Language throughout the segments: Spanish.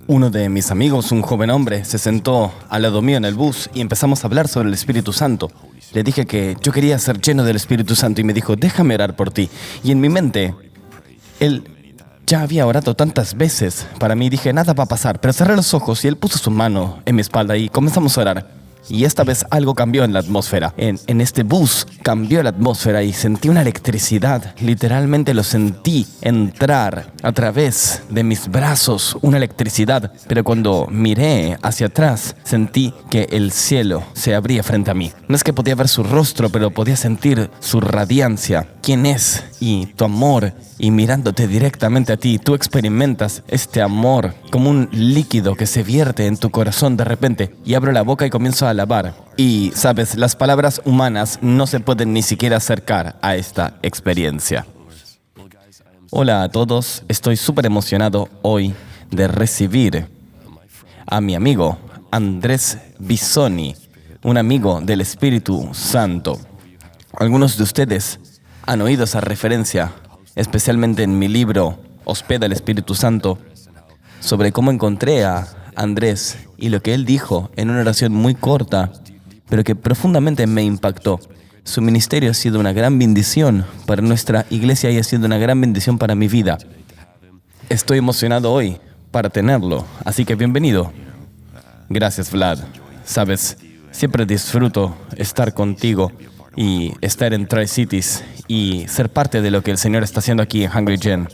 Uno de mis amigos, un joven hombre, se sentó al lado mío en el bus y empezamos a hablar sobre el Espíritu Santo. Le dije que yo quería ser lleno del Espíritu Santo y me dijo, déjame orar por ti. Y en mi mente, él ya había orado tantas veces para mí. Dije, nada va a pasar, pero cerré los ojos y él puso su mano en mi espalda y comenzamos a orar. Y esta vez algo cambió en la atmósfera. En este bus cambió la atmósfera y sentí una electricidad. Literalmente lo sentí entrar a través de mis brazos, una electricidad. Pero cuando miré hacia atrás, sentí que el cielo se abría frente a mí. No es que podía ver su rostro, pero podía sentir su radiancia. ¿Quién es? Y tu amor. Y mirándote directamente a ti, tú experimentas este amor como un líquido que se vierte en tu corazón de repente. Y abro la boca y comienzo a alabar. Y, sabes, las palabras humanas no se pueden ni siquiera acercar a esta experiencia. Hola a todos, estoy súper emocionado hoy de recibir a mi amigo Andrés Bisoni, un amigo del Espíritu Santo. Algunos de ustedes han oído esa referencia, especialmente en mi libro Hospeda el Espíritu Santo, sobre cómo encontré a Andrés y lo que él dijo en una oración muy corta, pero que profundamente me impactó. Su ministerio ha sido una gran bendición para nuestra iglesia y ha sido una gran bendición para mi vida. Estoy emocionado hoy para tenerlo, así que bienvenido. Gracias, Vlad. Sabes, siempre disfruto estar contigo y estar en Tri-Cities y ser parte de lo que el Señor está haciendo aquí en Hungry Gen.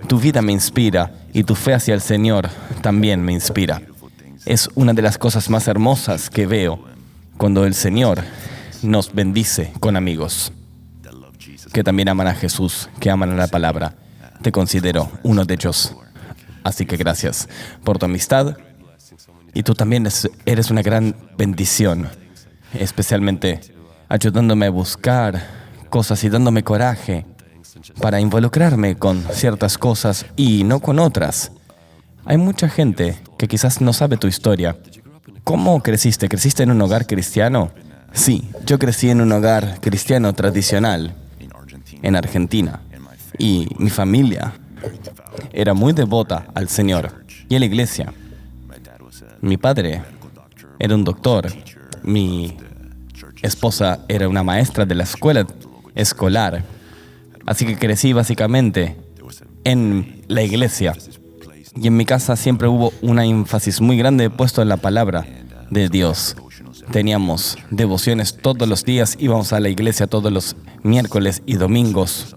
Tu vida me inspira y tu fe hacia el Señor también me inspira. Es una de las cosas más hermosas que veo cuando el Señor nos bendice con amigos que también aman a Jesús, que aman a la palabra. Te considero uno de ellos. Así que gracias por tu amistad y tú también eres una gran bendición, especialmente ayudándome a buscar cosas y dándome coraje para involucrarme con ciertas cosas y no con otras. Hay mucha gente que quizás no sabe tu historia. ¿Cómo creciste? ¿Creciste en un hogar cristiano? Sí, yo crecí en un hogar cristiano tradicional en Argentina. Y mi familia era muy devota al Señor y a la iglesia. Mi padre era un doctor. Mi esposa era una maestra de la escuela escolar. Así que crecí básicamente en la iglesia. Y en mi casa siempre hubo un énfasis muy grande puesto en la palabra de Dios. Teníamos devociones todos los días, íbamos a la iglesia todos los miércoles y domingos.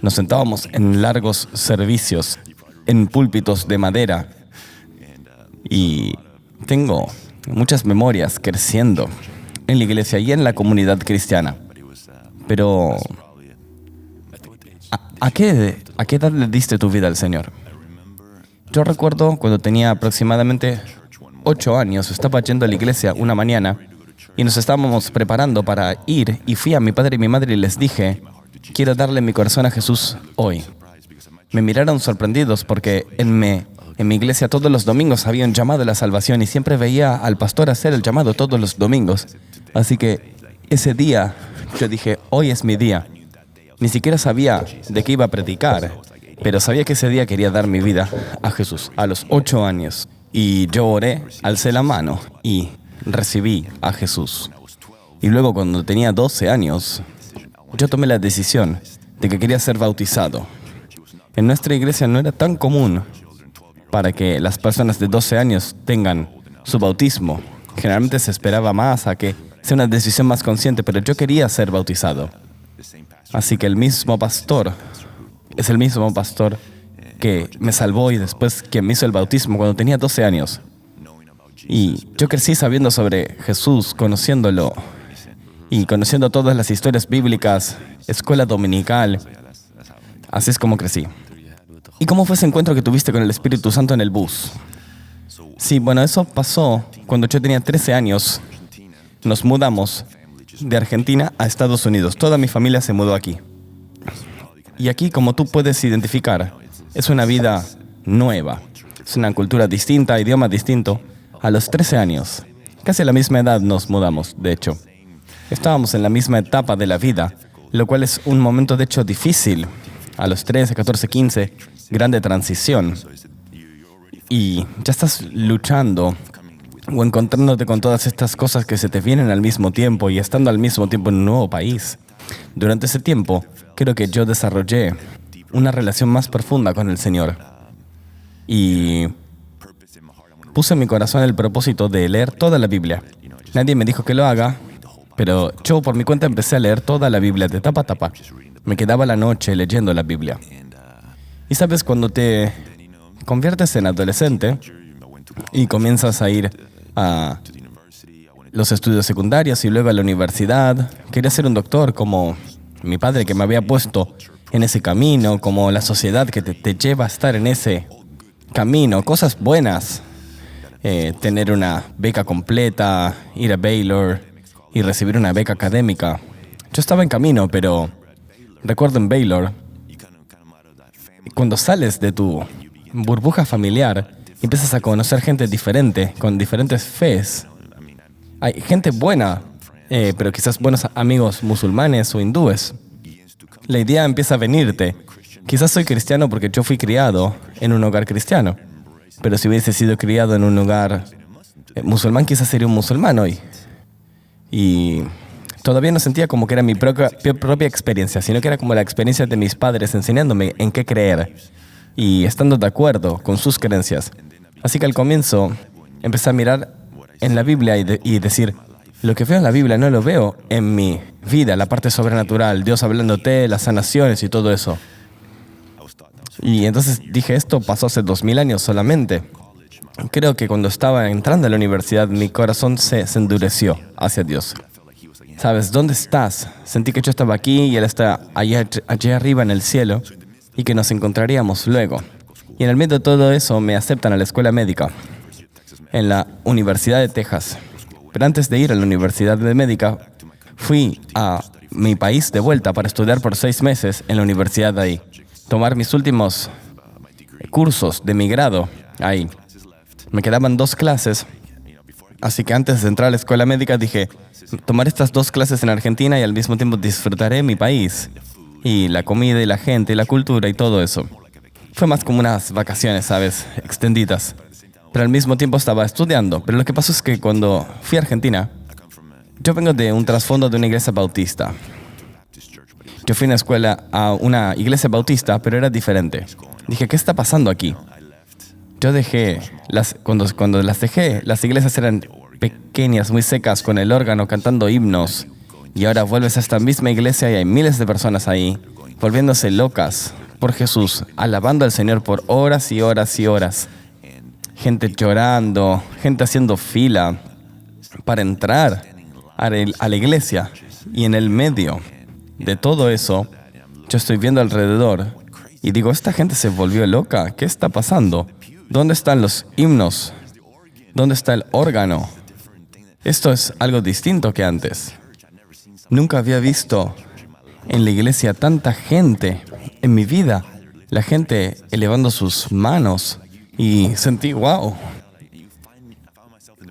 Nos sentábamos en largos servicios, en púlpitos de madera. Y tengo muchas memorias creciendo en la iglesia y en la comunidad cristiana. Pero, ¿a qué edad le diste tu vida al Señor? Yo recuerdo cuando tenía aproximadamente 8 años, estaba yendo a la iglesia una mañana y nos estábamos preparando para ir y fui a mi padre y mi madre y les dije, quiero darle mi corazón a Jesús hoy. Me miraron sorprendidos porque en mi iglesia todos los domingos había un llamado a la salvación y siempre veía al pastor hacer el llamado todos los domingos. Así que ese día yo dije, hoy es mi día. Ni siquiera sabía de qué iba a predicar, pero sabía que ese día quería dar mi vida a Jesús a los 8 años. Y yo oré, alcé la mano y recibí a Jesús. Y luego cuando tenía 12 años, yo tomé la decisión de que quería ser bautizado. En nuestra iglesia no era tan común para que las personas de 12 años tengan su bautismo. Generalmente se esperaba más a que sea una decisión más consciente, pero yo quería ser bautizado. Así que el mismo pastor es el mismo pastor que me salvó y después que me hizo el bautismo cuando tenía 12 años. Y yo crecí sabiendo sobre Jesús, conociéndolo y conociendo todas las historias bíblicas, escuela dominical. Así es como crecí. ¿Y cómo fue ese encuentro que tuviste con el Espíritu Santo en el bus? Sí, bueno, eso pasó cuando yo tenía 13 años. Nos mudamos de Argentina a Estados Unidos. Toda mi familia se mudó aquí. Y aquí, como tú puedes identificar, es una vida nueva. Es una cultura distinta, idioma distinto. A los 13 años, casi a la misma edad nos mudamos, de hecho. Estábamos en la misma etapa de la vida, lo cual es un momento, de hecho, difícil. A los 13, 14, 15, grande transición. y ya estás luchando o encontrándote con todas estas cosas que se te vienen al mismo tiempo y estando al mismo tiempo en un nuevo país. Durante ese tiempo, creo que yo desarrollé una relación más profunda con el Señor y puse en mi corazón el propósito de leer toda la Biblia. Nadie me dijo que lo haga, pero yo por mi cuenta empecé a leer toda la Biblia de tapa a tapa. Me quedaba la noche leyendo la Biblia. Y sabes, cuando te conviertes en adolescente y comienzas a ir a los estudios secundarios y luego a la universidad, quería ser un doctor como mi padre que me había puesto en ese camino, como la sociedad que te lleva a estar en ese camino, cosas buenas. Tener una beca completa, ir a Baylor y recibir una beca académica. Yo estaba en camino, pero recuerdo en Baylor, cuando sales de tu burbuja familiar, empiezas a conocer gente diferente, con diferentes fees. Hay gente buena, pero quizás buenos amigos musulmanes o hindúes. La idea empieza a venirte. Quizás soy cristiano porque yo fui criado en un hogar cristiano. Pero si hubiese sido criado en un hogar musulmán, quizás sería un musulmán hoy. Y todavía no sentía como que era mi propia experiencia, sino que era como la experiencia de mis padres enseñándome en qué creer y estando de acuerdo con sus creencias. Así que al comienzo empecé a mirar en la Biblia y decir, lo que veo en la Biblia no lo veo en mi vida, la parte sobrenatural, Dios hablándote, las sanaciones y todo eso. Y entonces dije, esto pasó hace 2000 años solamente. Creo que cuando estaba entrando a la universidad, mi corazón se endureció hacia Dios. ¿Sabes? ¿Dónde estás? Sentí que yo estaba aquí y Él está allá arriba en el cielo y que nos encontraríamos luego. Y en el medio de todo eso me aceptan a la escuela médica en la Universidad de Texas. Pero antes de ir a la Universidad de Médica, fui a mi país de vuelta para estudiar por 6 meses en la universidad de ahí. Tomar mis últimos cursos de mi grado ahí. Me quedaban 2 clases, así que antes de entrar a la escuela médica dije, tomaré estas 2 clases en Argentina y al mismo tiempo disfrutaré mi país. Y la comida y la gente y la cultura y todo eso. Fue más como unas vacaciones, ¿sabes? Extendidas. Pero al mismo tiempo estaba estudiando. Pero lo que pasó es que cuando fui a Argentina, yo vengo de un trasfondo de una iglesia bautista. Yo fui a una iglesia bautista, pero era diferente. Dije, ¿qué está pasando aquí? Yo dejé, cuando las dejé, las iglesias eran pequeñas, muy secas, con el órgano cantando himnos. Y ahora vuelves a esta misma iglesia y hay miles de personas ahí, volviéndose locas por Jesús, alabando al Señor por horas y horas y horas. Gente llorando, gente haciendo fila para entrar a la iglesia. Y en el medio de todo eso, yo estoy viendo alrededor y digo, ¿esta gente se volvió loca? ¿Qué está pasando? ¿Dónde están los himnos? ¿Dónde está el órgano? Esto es algo distinto que antes. Nunca había visto en la iglesia tanta gente en mi vida. La gente elevando sus manos y sentí, wow.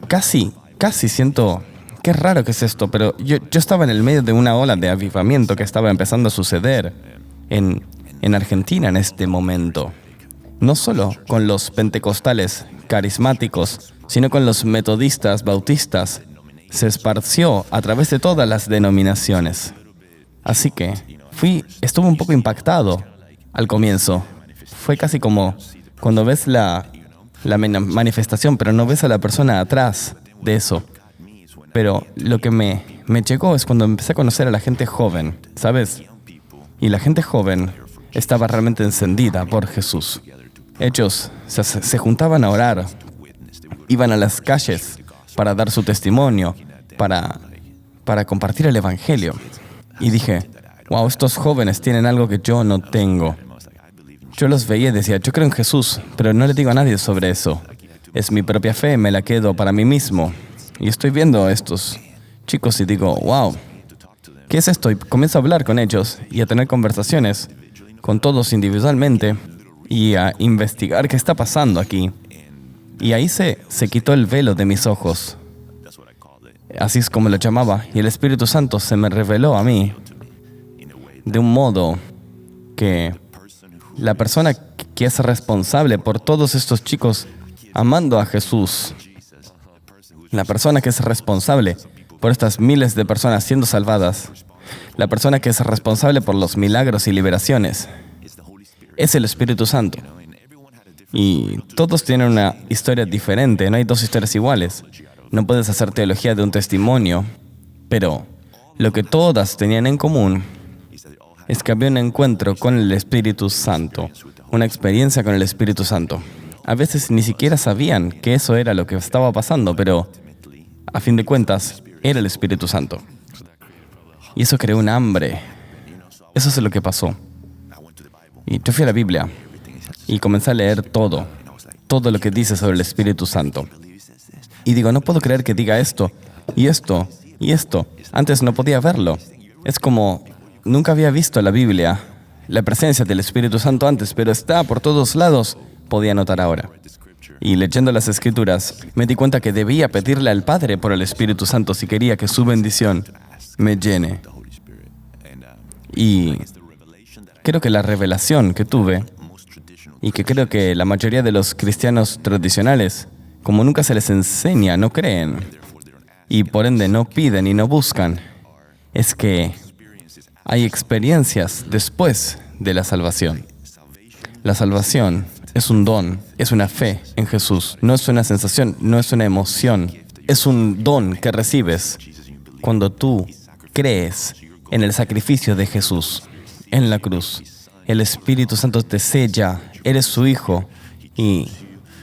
Casi siento, qué raro que es esto, pero yo estaba en el medio de una ola de avivamiento que estaba empezando a suceder en Argentina en este momento. No solo con los pentecostales carismáticos, sino con los metodistas, bautistas. Se esparció a través de todas las denominaciones. Así que estuve un poco impactado al comienzo. Fue casi como cuando ves la manifestación, pero no ves a la persona atrás de eso. Pero lo que me llegó es cuando empecé a conocer a la gente joven, ¿sabes? Y la gente joven estaba realmente encendida por Jesús. Ellos se juntaban a orar, iban a las calles para dar su testimonio, para compartir el Evangelio. Y dije, wow, estos jóvenes tienen algo que yo no tengo. Yo los veía y decía, yo creo en Jesús, pero no le digo a nadie sobre eso. Es mi propia fe, me la quedo para mí mismo. Y estoy viendo a estos chicos y digo, wow, ¿qué es esto? Y comienzo a hablar con ellos y a tener conversaciones con todos individualmente y a investigar qué está pasando aquí. Y ahí se quitó el velo de mis ojos. Así es como lo llamaba. Y el Espíritu Santo se me reveló a mí de un modo que la persona que es responsable por todos estos chicos amando a Jesús, la persona que es responsable por estas miles de personas siendo salvadas, la persona que es responsable por los milagros y liberaciones, es el Espíritu Santo. Y todos tienen una historia diferente, no hay dos historias iguales. No puedes hacer teología de un testimonio, pero lo que todas tenían en común es que había un encuentro con el Espíritu Santo, una experiencia con el Espíritu Santo. A veces ni siquiera sabían que eso era lo que estaba pasando, pero a fin de cuentas, era el Espíritu Santo. Y eso creó un hambre. Eso es lo que pasó. Y yo fui a la Biblia y comencé a leer todo lo que dice sobre el Espíritu Santo. Y digo, no puedo creer que diga esto, y esto, y esto. Antes no podía verlo. Es como, nunca había visto en la Biblia la presencia del Espíritu Santo antes, pero está por todos lados, podía notar ahora. Y leyendo las Escrituras, me di cuenta que debía pedirle al Padre por el Espíritu Santo si quería que su bendición me llene. Y creo que la revelación que tuve, y que creo que la mayoría de los cristianos tradicionales, como nunca se les enseña, no creen, y por ende no piden y no buscan, es que hay experiencias después de la salvación. La salvación es un don, es una fe en Jesús. No es una sensación, no es una emoción. Es un don que recibes cuando tú crees en el sacrificio de Jesús en la cruz. El Espíritu Santo te sella, eres su hijo y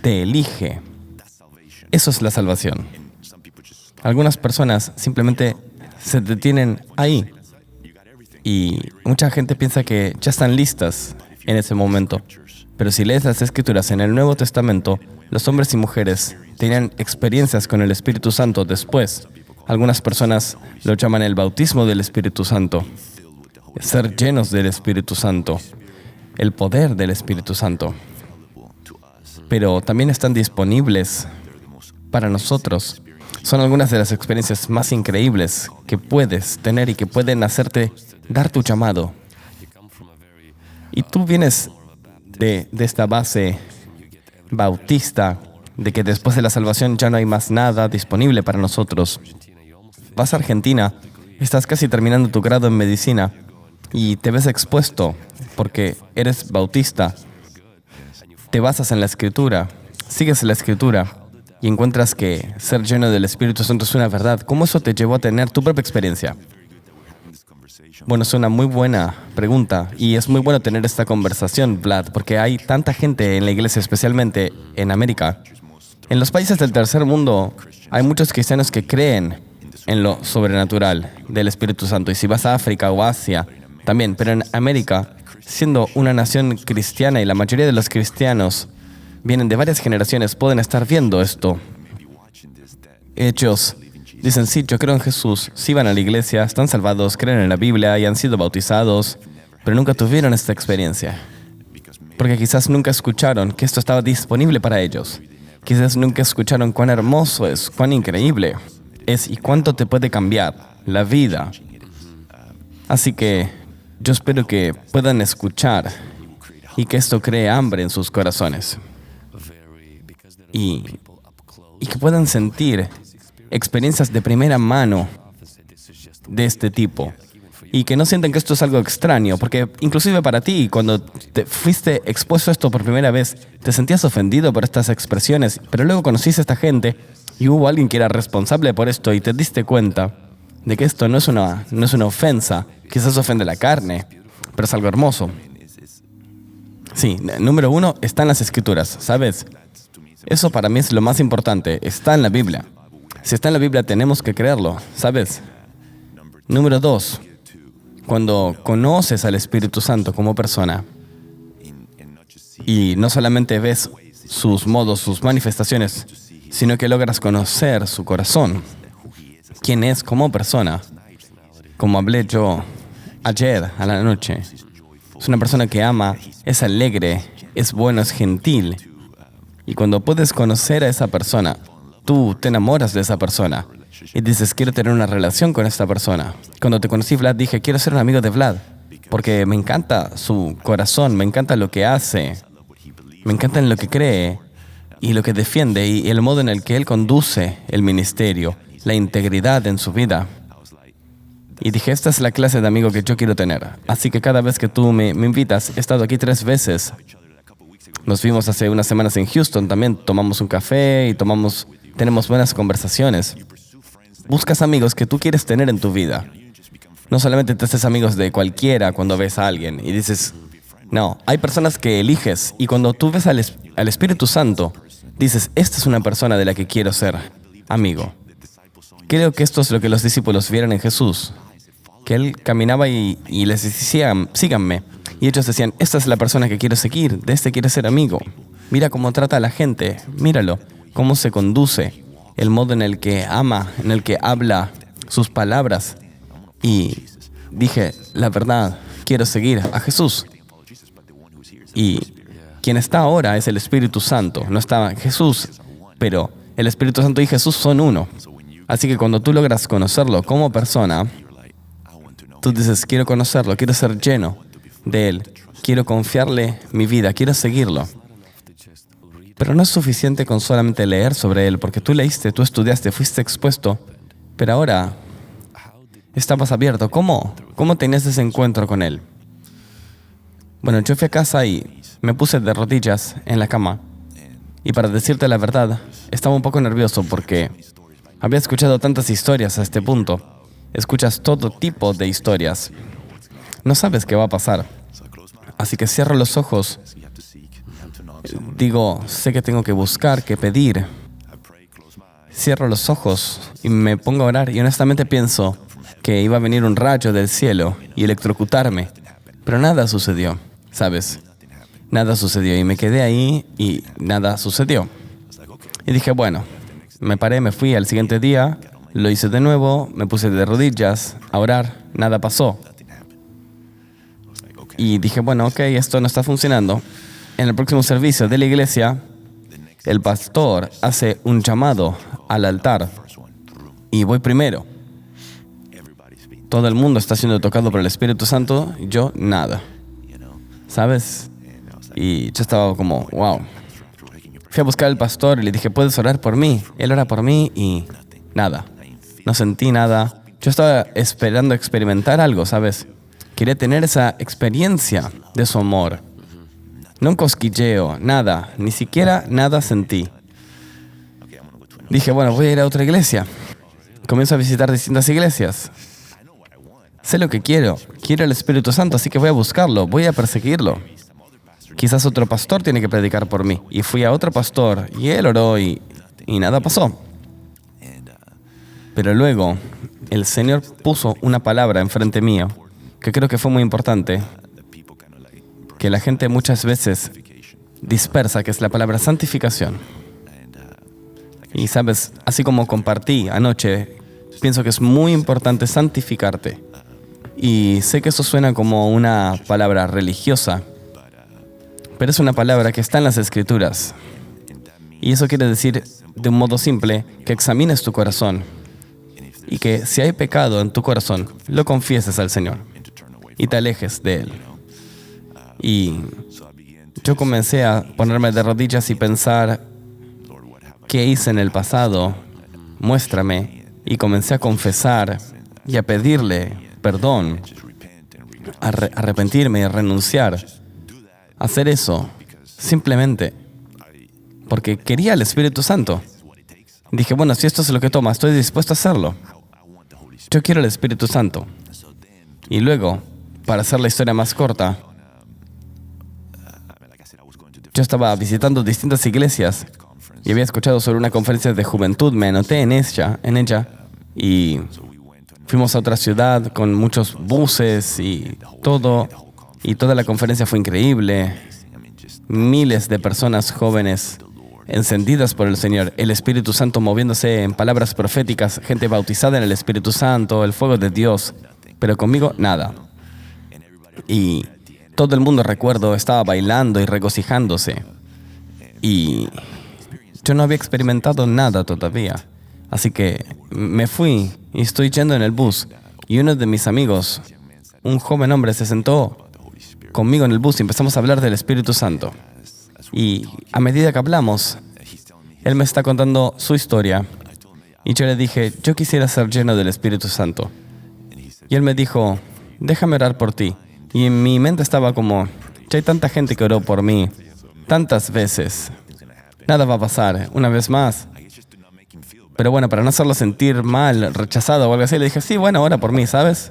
te elige. Eso es la salvación. Algunas personas simplemente se detienen ahí y mucha gente piensa que ya están listas en ese momento. Pero si lees las Escrituras en el Nuevo Testamento, los hombres y mujeres tenían experiencias con el Espíritu Santo después. Algunas personas lo llaman el bautismo del Espíritu Santo, ser llenos del Espíritu Santo, el poder del Espíritu Santo. Pero también están disponibles para nosotros. Son algunas de las experiencias más increíbles que puedes tener y que pueden hacerte dar tu llamado. Y tú vienes de esta base bautista, de que después de la salvación ya no hay más nada disponible para nosotros. Vas a Argentina, estás casi terminando tu grado en medicina y te ves expuesto porque eres bautista. Te basas en la Escritura, sigues la Escritura y encuentras que ser lleno del Espíritu Santo es una verdad. ¿Cómo eso te llevó a tener tu propia experiencia? Bueno, es una muy buena pregunta y es muy bueno tener esta conversación, Vlad, porque hay tanta gente en la iglesia, especialmente en América. En los países del tercer mundo hay muchos cristianos que creen en lo sobrenatural del Espíritu Santo. Y si vas a África o Asia, también. Pero en América, siendo una nación cristiana y la mayoría de los cristianos vienen de varias generaciones, pueden estar viendo esto. Ellos dicen, sí, yo creo en Jesús, sí van a la iglesia, están salvados, creen en la Biblia y han sido bautizados, pero nunca tuvieron esta experiencia. Porque quizás nunca escucharon que esto estaba disponible para ellos. Quizás nunca escucharon cuán hermoso es, cuán increíble es y cuánto te puede cambiar la vida. Así que yo espero que puedan escuchar y que esto cree hambre en sus corazones. Y que puedan sentir experiencias de primera mano de este tipo. Y que no sientan que esto es algo extraño, porque inclusive para ti, cuando te fuiste expuesto a esto por primera vez, te sentías ofendido por estas expresiones, pero luego conociste a esta gente y hubo alguien que era responsable por esto y te diste cuenta de que esto no es una ofensa, quizás ofende la carne, pero es algo hermoso. Sí, número 1, está en las Escrituras, ¿sabes? Eso para mí es lo más importante, está en la Biblia. Si está en la Biblia tenemos que creerlo, ¿sabes? Número 2, cuando conoces al Espíritu Santo como persona y no solamente ves sus modos, sus manifestaciones, sino que logras conocer su corazón, quién es como persona, como hablé yo ayer a la noche. Es una persona que ama, es alegre, es bueno, es gentil. Y cuando puedes conocer a esa persona, tú te enamoras de esa persona y dices, quiero tener una relación con esta persona. Cuando te conocí, Vlad, dije, quiero ser un amigo de Vlad, porque me encanta su corazón, me encanta lo que hace, me encanta en lo que cree y lo que defiende y el modo en el que él conduce el ministerio, la integridad en su vida. Y dije, esta es la clase de amigo que yo quiero tener. Así que cada vez que tú me invitas, he estado aquí 3 veces. Nos vimos hace unas semanas en Houston, también tomamos un café y tenemos buenas conversaciones. Buscas amigos que tú quieres tener en tu vida. No solamente te haces amigos de cualquiera cuando ves a alguien y dices, no, hay personas que eliges y cuando tú ves al Espíritu Santo, dices, esta es una persona de la que quiero ser amigo. Creo que esto es lo que los discípulos vieron en Jesús, que Él caminaba y les decía, síganme. Y ellos decían, esta es la persona que quiero seguir, de este quiero ser amigo. Mira cómo trata a la gente, míralo, cómo se conduce, el modo en el que ama, en el que habla, sus palabras. Y dije, la verdad, quiero seguir a Jesús. Y quien está ahora es el Espíritu Santo. No estaba Jesús, pero el Espíritu Santo y Jesús son uno. Así que cuando tú logras conocerlo como persona, tú dices, quiero conocerlo, quiero ser lleno de Él, quiero confiarle mi vida, quiero seguirlo. Pero no es suficiente con solamente leer sobre Él, porque tú leíste, tú estudiaste, fuiste expuesto, pero ahora estabas abierto. ¿Cómo tenías ese encuentro con Él? Bueno, yo fui a casa y me puse de rodillas en la cama. Y para decirte la verdad, estaba un poco nervioso porque había escuchado tantas historias a este punto. Escuchas todo tipo de historias. No sabes qué va a pasar. Así que cierro los ojos. Digo, sé que tengo que buscar, que pedir. Cierro los ojos y me pongo a orar y honestamente pienso que iba a venir un rayo del cielo y electrocutarme. Pero nada sucedió, ¿sabes? Nada sucedió y me quedé ahí y nada sucedió. Y dije, bueno, me paré, me fui al siguiente día, lo hice de nuevo, me puse de rodillas a orar, nada pasó. Y dije, bueno, ok, esto no está funcionando. En el próximo servicio de la iglesia, el pastor hace un llamado al altar y voy primero. Todo el mundo está siendo tocado por el Espíritu Santo y yo nada. ¿Sabes? Y yo estaba como, wow. Fui a buscar al pastor y le dije, ¿puedes orar por mí? Él ora por mí y nada. No sentí nada. Yo estaba esperando experimentar algo, ¿sabes? Quería tener esa experiencia de su amor. No un cosquilleo, nada. Ni siquiera nada sentí. Dije, bueno, voy a ir a otra iglesia. Comienzo a visitar distintas iglesias. Sé lo que quiero. Quiero el Espíritu Santo, así que voy a buscarlo. Voy a perseguirlo. Quizás otro pastor tiene que predicar por mí. Y fui a otro pastor y él oró y nada pasó. Pero luego el Señor puso una palabra enfrente mío que creo que fue muy importante, que la gente muchas veces dispersa, que es la palabra santificación. Y sabes, así como compartí anoche, pienso que es muy importante santificarte. Y sé que eso suena como una palabra religiosa, pero es una palabra que está en las Escrituras. Y eso quiere decir, de un modo simple, que examines tu corazón y que si hay pecado en tu corazón, lo confieses al Señor y te alejes de Él. Y yo comencé a ponerme de rodillas y pensar, ¿qué hice en el pasado? Muéstrame. Y comencé a confesar y a pedirle perdón, a arrepentirme y a renunciar. Hacer eso simplemente porque quería el Espíritu Santo. Dije, bueno, si esto es lo que toma, estoy dispuesto a hacerlo. Yo quiero el Espíritu Santo. Y luego, para hacer la historia más corta, yo estaba visitando distintas iglesias y había escuchado sobre una conferencia de juventud. Me anoté en ella y fuimos a otra ciudad con muchos buses y todo. Y toda la conferencia fue increíble. Miles de personas jóvenes encendidas por el Señor, el Espíritu Santo moviéndose en palabras proféticas, gente bautizada en el Espíritu Santo, el fuego de Dios. Pero conmigo, nada. Y todo el mundo, recuerdo, estaba bailando y regocijándose. Y yo no había experimentado nada todavía. Así que me fui y estoy yendo en el bus. Y uno de mis amigos, un joven hombre, se sentó conmigo en el bus y empezamos a hablar del Espíritu Santo. Y a medida que hablamos, Él me está contando su historia. Y yo le dije, yo quisiera ser lleno del Espíritu Santo. Y él me dijo, déjame orar por ti. Y en mi mente estaba como, ya hay tanta gente que oró por mí, tantas veces. Nada va a pasar, una vez más. Pero bueno, para no hacerlo sentir mal, rechazado o algo así, le dije, sí, bueno, ora por mí, ¿sabes?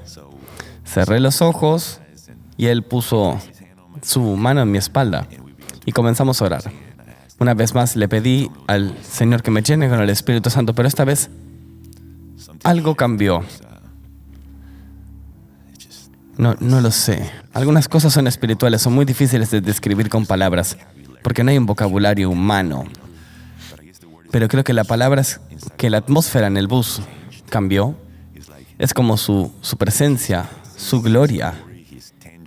Cerré los ojos y él puso su mano en mi espalda y comenzamos a orar. Una vez más le pedí al Señor que me llene con el Espíritu Santo, pero esta vez algo cambió. No lo sé. Algunas cosas son espirituales, son muy difíciles de describir con palabras, porque no hay un vocabulario humano. Pero creo que la palabra es que la atmósfera en el bus cambió. Es como su presencia, su gloria.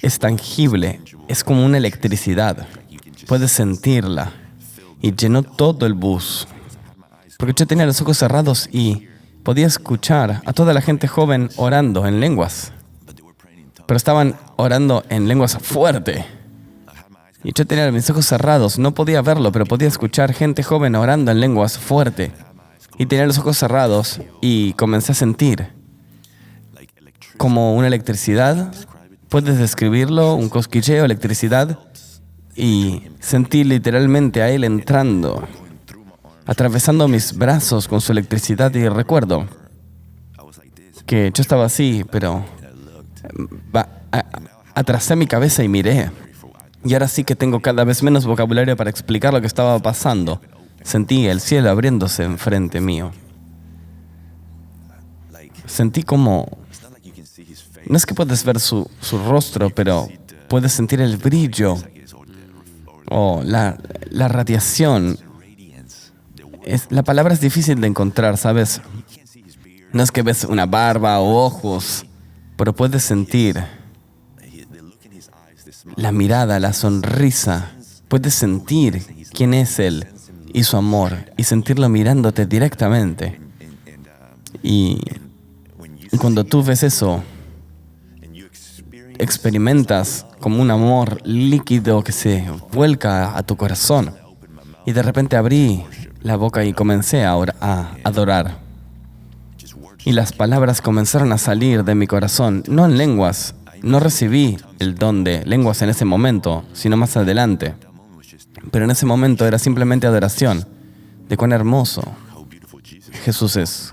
Es tangible, es como una electricidad. Puedes sentirla. Y llenó todo el bus. Porque yo tenía los ojos cerrados y podía escuchar a toda la gente joven orando en lenguas. Pero estaban orando en lenguas fuerte. Y yo tenía mis ojos cerrados, no podía verlo, pero podía escuchar gente joven orando en lenguas fuerte. Y tenía los ojos cerrados y comencé a sentir como una electricidad. ¿Puedes describirlo? Un cosquilleo, electricidad. Y sentí literalmente a él entrando, atravesando mis brazos con su electricidad. Y recuerdo que yo estaba así, pero atrasé mi cabeza y miré. Y ahora sí que tengo cada vez menos vocabulario para explicar lo que estaba pasando. Sentí el cielo abriéndose enfrente mío. Sentí como... No es que puedes ver su rostro, pero puedes sentir el brillo o la radiación. La palabra es difícil de encontrar, ¿sabes? No es que ves una barba o ojos, pero puedes sentir la mirada, la sonrisa. Puedes sentir quién es Él y su amor y sentirlo mirándote directamente. Y cuando tú ves eso, experimentas como un amor líquido que se vuelca a tu corazón. Y de repente abrí la boca y comencé a adorar. Y las palabras comenzaron a salir de mi corazón, no en lenguas. No recibí el don de lenguas en ese momento, sino más adelante. Pero en ese momento era simplemente adoración de cuán hermoso Jesús es,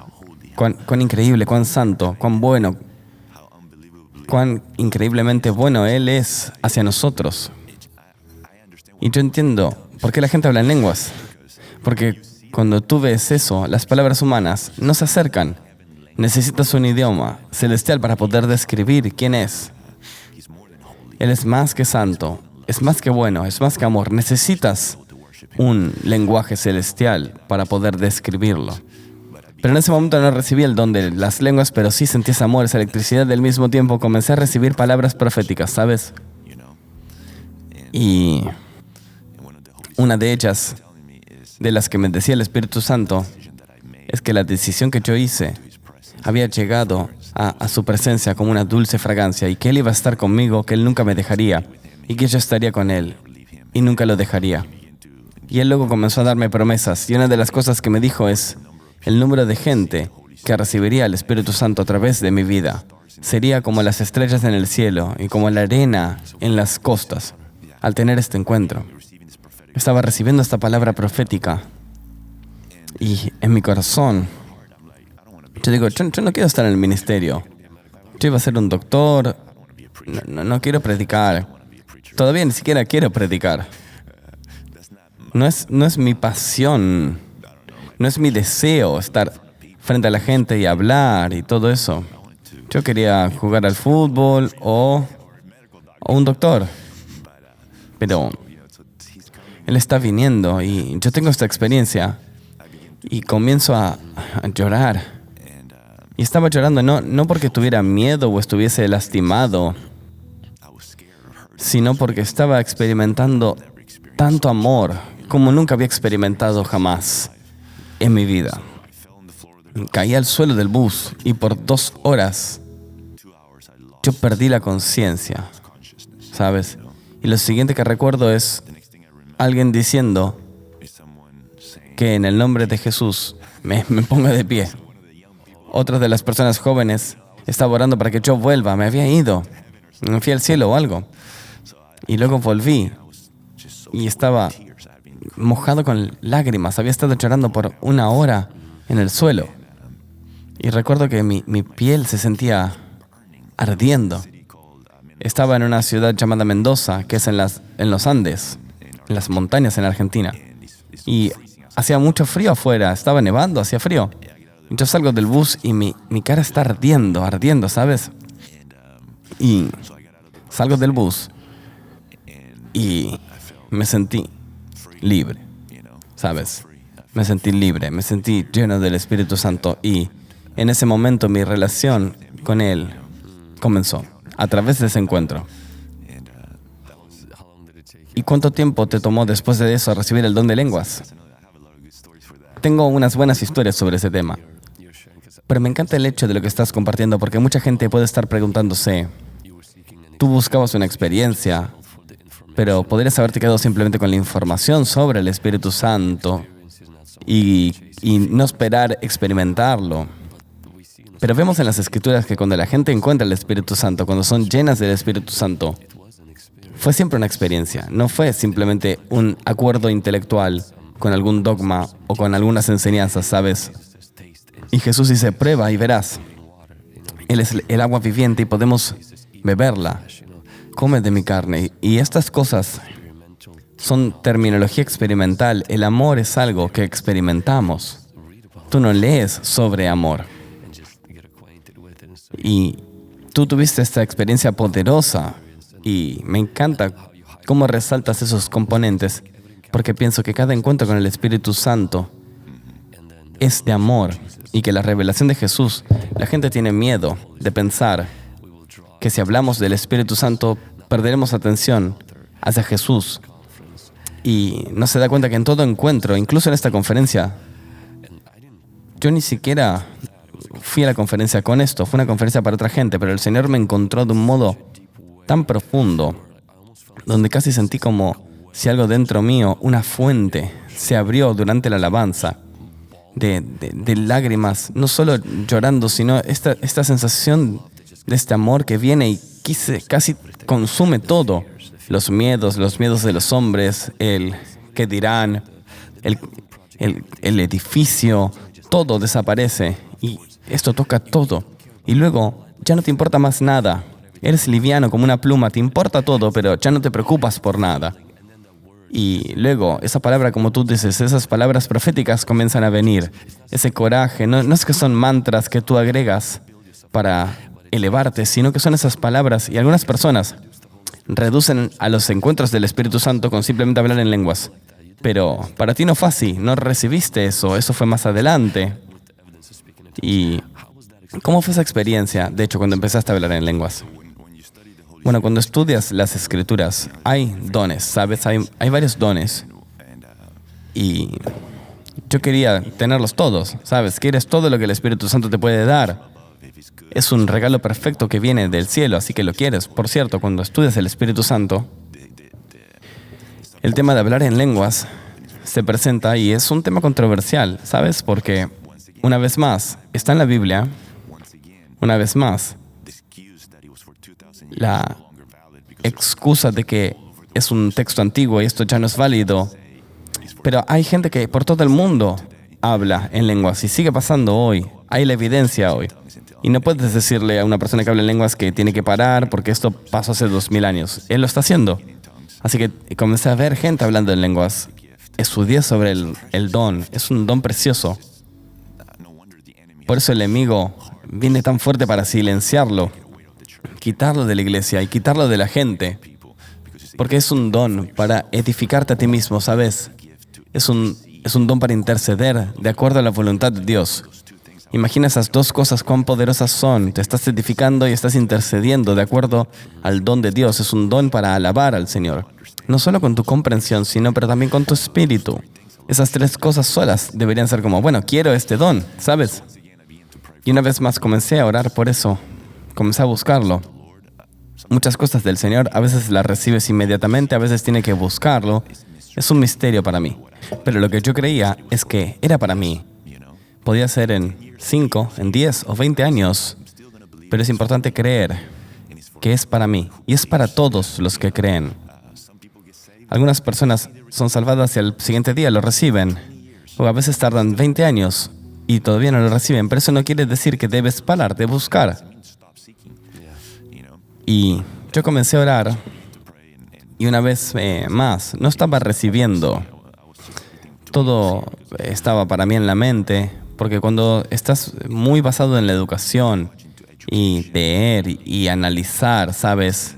cuán increíble, cuán santo, cuán bueno, cuán increíblemente bueno Él es hacia nosotros. Y yo entiendo por qué la gente habla en lenguas. Porque cuando tú ves eso, las palabras humanas no se acercan. Necesitas un idioma celestial para poder describir quién es. Él es más que santo, es más que bueno, es más que amor. Necesitas un lenguaje celestial para poder describirlo. Pero en ese momento no recibí el don de las lenguas, pero sí sentí ese amor, esa electricidad. Del mismo tiempo comencé a recibir palabras proféticas, ¿sabes? Y una de ellas, de las que me decía el Espíritu Santo, es que la decisión que yo hice había llegado a su presencia como una dulce fragancia y que Él iba a estar conmigo, que Él nunca me dejaría y que yo estaría con Él y nunca lo dejaría. Y Él luego comenzó a darme promesas y una de las cosas que me dijo es el número de gente que recibiría el Espíritu Santo a través de mi vida. Sería como las estrellas en el cielo y como la arena en las costas al tener este encuentro. Estaba recibiendo esta palabra profética y en mi corazón yo digo, yo no quiero estar en el ministerio. Yo iba a ser un doctor. No quiero predicar. Todavía ni siquiera quiero predicar. No es mi pasión. No es mi deseo estar frente a la gente y hablar y todo eso. Yo quería jugar al fútbol o un doctor. Pero Él está viniendo y yo tengo esta experiencia y comienzo a llorar. Y estaba llorando no porque tuviera miedo o estuviese lastimado, sino porque estaba experimentando tanto amor como nunca había experimentado jamás en mi vida. Caí al suelo del bus y por 2 horas yo perdí la conciencia, ¿sabes? Y lo siguiente que recuerdo es alguien diciendo, que en el nombre de Jesús me ponga de pie. Otra de las personas jóvenes estaba orando para que yo vuelva. Me había ido. Me fui al cielo o algo. Y luego volví. Y estaba mojado con lágrimas. Había estado llorando por 1 hora en el suelo. Y recuerdo que mi piel se sentía ardiendo. Estaba en una ciudad llamada Mendoza, que es en los Andes, en las montañas en Argentina. Y hacía mucho frío afuera. Estaba nevando, hacía frío. Yo salgo del bus y mi cara está ardiendo, ¿sabes? Y salgo del bus y me sentí libre, ¿sabes? Me sentí libre, me sentí lleno del Espíritu Santo y en ese momento mi relación con Él comenzó a través de ese encuentro. ¿Y cuánto tiempo te tomó después de eso recibir el don de lenguas? Tengo unas buenas historias sobre ese tema. Pero me encanta el hecho de lo que estás compartiendo porque mucha gente puede estar preguntándose, tú buscabas una experiencia, pero podrías haberte quedado simplemente con la información sobre el Espíritu Santo y no esperar experimentarlo. Pero vemos en las Escrituras que cuando la gente encuentra el Espíritu Santo, cuando son llenas del Espíritu Santo, fue siempre una experiencia, no fue simplemente un acuerdo intelectual con algún dogma o con algunas enseñanzas, ¿sabes? Y Jesús dice, prueba y verás. Él es el agua viviente y podemos beberla. Come de mi carne. Y estas cosas son terminología experimental. El amor es algo que experimentamos. Tú no lees sobre amor. Y tú tuviste esta experiencia poderosa. Y me encanta cómo resaltas esos componentes, porque pienso que cada encuentro con el Espíritu Santo es de amor. Y que la revelación de Jesús, la gente tiene miedo de pensar que si hablamos del Espíritu Santo, perderemos atención hacia Jesús. Y no se da cuenta que en todo encuentro, incluso en esta conferencia, yo ni siquiera fui a la conferencia con esto, fue una conferencia para otra gente, pero el Señor me encontró de un modo tan profundo, donde casi sentí como si algo dentro mío, una fuente, se abrió durante la alabanza. De lágrimas, no solo llorando, sino esta sensación de este amor que viene y casi consume todo. Los miedos de los hombres, el qué dirán, el edificio, todo desaparece y esto toca todo. Y luego ya no te importa más nada. Eres liviano como una pluma, te importa todo, pero ya no te preocupas por nada. Y luego, esa palabra, como tú dices, esas palabras proféticas comienzan a venir. Ese coraje, no es que son mantras que tú agregas para elevarte, sino que son esas palabras. Y algunas personas reducen a los encuentros del Espíritu Santo con simplemente hablar en lenguas. Pero para ti no fue así, no recibiste eso fue más adelante. ¿Y cómo fue esa experiencia, de hecho, cuando empezaste a hablar en lenguas? Bueno, cuando estudias las Escrituras, hay dones, ¿sabes? Hay varios dones. Y yo quería tenerlos todos, ¿sabes? Quieres todo lo que el Espíritu Santo te puede dar. Es un regalo perfecto que viene del cielo, así que lo quieres. Por cierto, cuando estudias el Espíritu Santo, el tema de hablar en lenguas se presenta y es un tema controversial, ¿sabes? Porque, una vez más, está en la Biblia, una vez más, la excusa de que es un texto antiguo y esto ya no es válido. Pero hay gente que por todo el mundo habla en lenguas y sigue pasando hoy. Hay la evidencia hoy. Y no puedes decirle a una persona que habla en lenguas que tiene que parar porque esto pasó hace 2000 años. Él lo está haciendo. Así que comencé a ver gente hablando en lenguas. Estudié sobre el don. Es un don precioso. Por eso el enemigo viene tan fuerte para silenciarlo, quitarlo de la iglesia y quitarlo de la gente. Porque es un don para edificarte a ti mismo, ¿sabes? Es un don para interceder de acuerdo a la voluntad de Dios. Imagina esas dos cosas cuán poderosas son. Te estás edificando y estás intercediendo de acuerdo al don de Dios. Es un don para alabar al Señor. No solo con tu comprensión, pero también con tu espíritu. Esas tres cosas solas deberían ser como, bueno, quiero este don, ¿sabes? Y una vez más comencé a orar por eso. Comencé a buscarlo. Muchas cosas del Señor a veces las recibes inmediatamente, a veces tienes que buscarlo. Es un misterio para mí. Pero lo que yo creía es que era para mí. Podía ser en 5, en 10 o 20 años. Pero es importante creer que es para mí. Y es para todos los que creen. Algunas personas son salvadas y al siguiente día lo reciben. O a veces tardan 20 años y todavía no lo reciben. Pero eso no quiere decir que debes parar de buscar. Y yo comencé a orar. Y una vez más, no estaba recibiendo. Todo estaba para mí en la mente, porque cuando estás muy basado en la educación y leer y analizar, ¿sabes?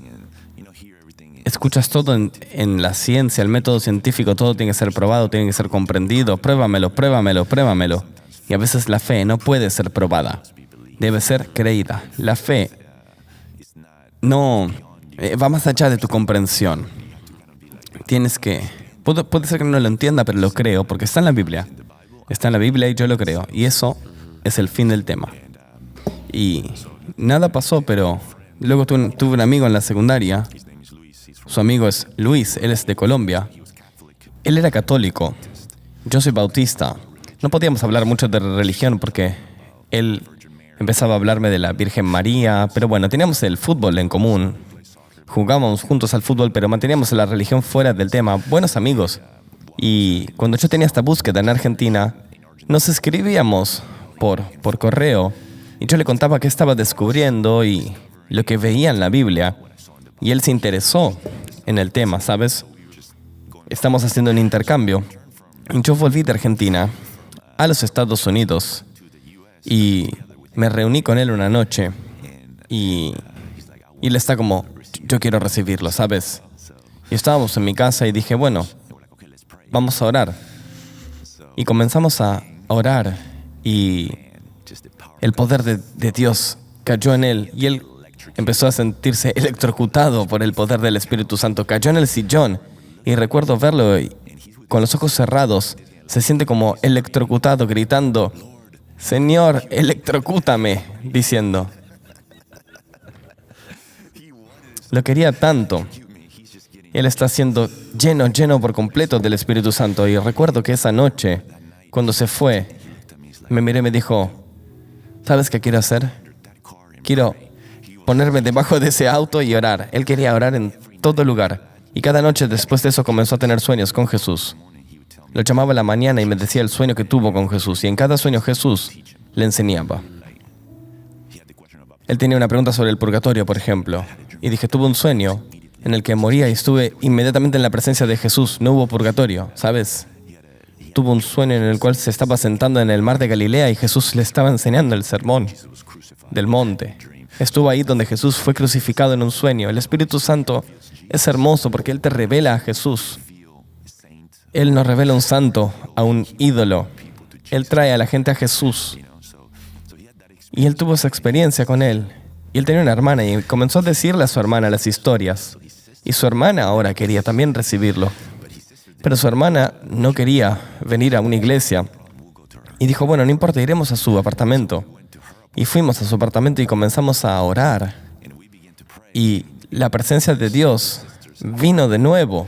Escuchas todo en la ciencia, el método científico, todo tiene que ser probado, tiene que ser comprendido. Pruébamelo, pruébamelo, pruébamelo. Y a veces la fe no puede ser probada, debe ser creída. La fe no va más allá de tu comprensión. Tienes que... Puede ser que no lo entienda, pero lo creo, porque está en la Biblia. Está en la Biblia y yo lo creo. Y eso es el fin del tema. Y nada pasó, pero luego tuve un amigo en la secundaria. Su amigo es Luis, él es de Colombia. Él era católico. Yo soy bautista. No podíamos hablar mucho de religión porque él empezaba a hablarme de la Virgen María. Pero bueno, teníamos el fútbol en común. Jugábamos juntos al fútbol, pero manteníamos la religión fuera del tema. Buenos amigos. Y cuando yo tenía esta búsqueda en Argentina, nos escribíamos por correo. Y yo le contaba qué estaba descubriendo y lo que veía en la Biblia. Y él se interesó en el tema, ¿sabes? Estamos haciendo un intercambio. Y yo volví de Argentina a los Estados Unidos. Y me reuní con él una noche. Y él está como... Yo quiero recibirlo, ¿sabes? Y estábamos en mi casa y dije, bueno, vamos a orar. Y comenzamos a orar y el poder de Dios cayó en él y él empezó a sentirse electrocutado por el poder del Espíritu Santo. Cayó en el sillón y recuerdo verlo y con los ojos cerrados. Se siente como electrocutado, gritando, Señor, electrocútame, diciendo. Lo quería tanto. Él está siendo lleno por completo del Espíritu Santo. Y recuerdo que esa noche, cuando se fue, me miré y me dijo, ¿sabes qué quiero hacer? Quiero ponerme debajo de ese auto y orar. Él quería orar en todo lugar. Y cada noche después de eso comenzó a tener sueños con Jesús. Lo llamaba a la mañana y me decía el sueño que tuvo con Jesús. Y en cada sueño Jesús le enseñaba. Él tenía una pregunta sobre el purgatorio, por ejemplo. Y dije, tuve un sueño en el que moría y estuve inmediatamente en la presencia de Jesús. No hubo purgatorio, ¿sabes? Tuvo un sueño en el cual se estaba sentando en el mar de Galilea y Jesús le estaba enseñando el sermón del monte. Estuvo ahí donde Jesús fue crucificado en un sueño. El Espíritu Santo es hermoso porque Él te revela a Jesús. Él no revela a un santo, a un ídolo. Él trae a la gente a Jesús. Y él tuvo esa experiencia con él. Y él tenía una hermana y comenzó a decirle a su hermana las historias. Y su hermana ahora quería también recibirlo. Pero su hermana no quería venir a una iglesia. Y dijo, bueno, no importa, iremos a su apartamento. Y fuimos a su apartamento y comenzamos a orar. Y la presencia de Dios vino de nuevo.